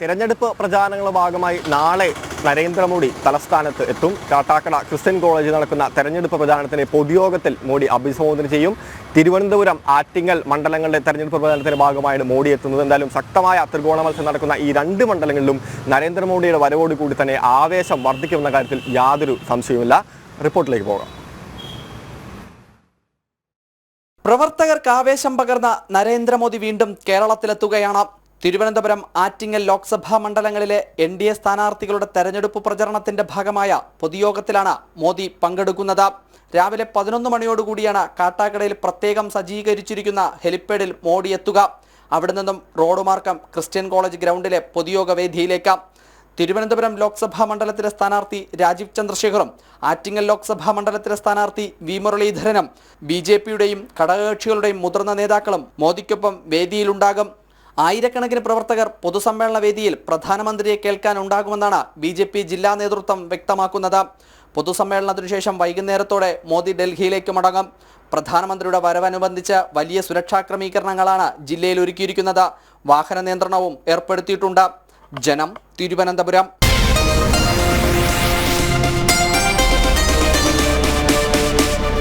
തിരഞ്ഞെടുപ്പ് പ്രചാരണങ്ങളുടെ ഭാഗമായി നാളെ നരേന്ദ്രമോദി തലസ്ഥാനത്ത് എത്തും. കാട്ടാക്കട ക്രിസ്ത്യൻ കോളേജിൽ നടക്കുന്ന തെരഞ്ഞെടുപ്പ് പ്രചാരണത്തിന്റെ പൊതുയോഗത്തിൽ മോദി അഭിസംബോധന ചെയ്യും. തിരുവനന്തപുരം, ആറ്റിങ്ങൽ മണ്ഡലങ്ങളുടെ തെരഞ്ഞെടുപ്പ് പ്രചാരണത്തിന്റെ ഭാഗമായാണ് മോദി എത്തുന്നത്. എന്തായാലും ശക്തമായ ത്രികോണ മത്സരം നടക്കുന്ന ഈ രണ്ട് മണ്ഡലങ്ങളിലും നരേന്ദ്രമോദിയുടെ വരവോടുകൂടി തന്നെ ആവേശം വർദ്ധിക്കുമെന്ന കാര്യത്തിൽ യാതൊരു സംശയവുമില്ല. റിപ്പോർട്ടിലേക്ക് പോകാം. പ്രവർത്തകർക്ക് ആവേശം പകർന്ന നരേന്ദ്രമോദി വീണ്ടും കേരളത്തിലെത്തുകയാണ്. തിരുവനന്തപുരം, ആറ്റിങ്ങൽ ലോക്സഭാ മണ്ഡലങ്ങളിലെ NDA സ്ഥാനാർത്ഥികളുടെ തെരഞ്ഞെടുപ്പ് പ്രചരണത്തിന്റെ ഭാഗമായ പൊതുയോഗത്തിലാണ് മോദി പങ്കെടുക്കുന്നത്. രാവിലെ 11 മണിയോടുകൂടിയാണ് കാട്ടാക്കടയിൽ പ്രത്യേകം സജ്ജീകരിച്ചിരിക്കുന്ന ഹെലിപ്പാഡിൽ മോദി എത്തുക. അവിടെ നിന്നും റോഡ് മാർഗം ക്രിസ്ത്യൻ കോളേജ് ഗ്രൗണ്ടിലെ പൊതുയോഗ വേദിയിലേക്ക്. തിരുവനന്തപുരം ലോക്സഭാ മണ്ഡലത്തിലെ സ്ഥാനാർത്ഥി രാജീവ് ചന്ദ്രശേഖറും ആറ്റിങ്ങൽ ലോക്സഭാ മണ്ഡലത്തിലെ സ്ഥാനാർത്ഥി വി മുരളീധരനും BJPയുടെയും ഘടകകക്ഷികളുടെയും മുതിർന്ന നേതാക്കളും മോദിക്കൊപ്പം വേദിയിലുണ്ടാകും. ആയിരക്കണക്കിന് പ്രവർത്തകർ പൊതുസമ്മേളന വേദിയിൽ പ്രധാനമന്ത്രിയെ കേൾക്കാൻ ഉണ്ടാകുമെന്നാണ് BJP ജില്ലാ നേതൃത്വം വ്യക്തമാക്കുന്നത്. പൊതുസമ്മേളനത്തിനു ശേഷം വൈകുന്നേരത്തോടെ മോദി ഡൽഹിയിലേക്ക് മടങ്ങും. പ്രധാനമന്ത്രിയുടെ വരവനുബന്ധിച്ച് വലിയ സുരക്ഷാ ക്രമീകരണങ്ങളാണ് ജില്ലയിൽ ഒരുക്കിയിരിക്കുന്നത്. വാഹന നിയന്ത്രണവും ഏർപ്പെടുത്തിയിട്ടുണ്ട്. ജനം, തിരുവനന്തപുരം.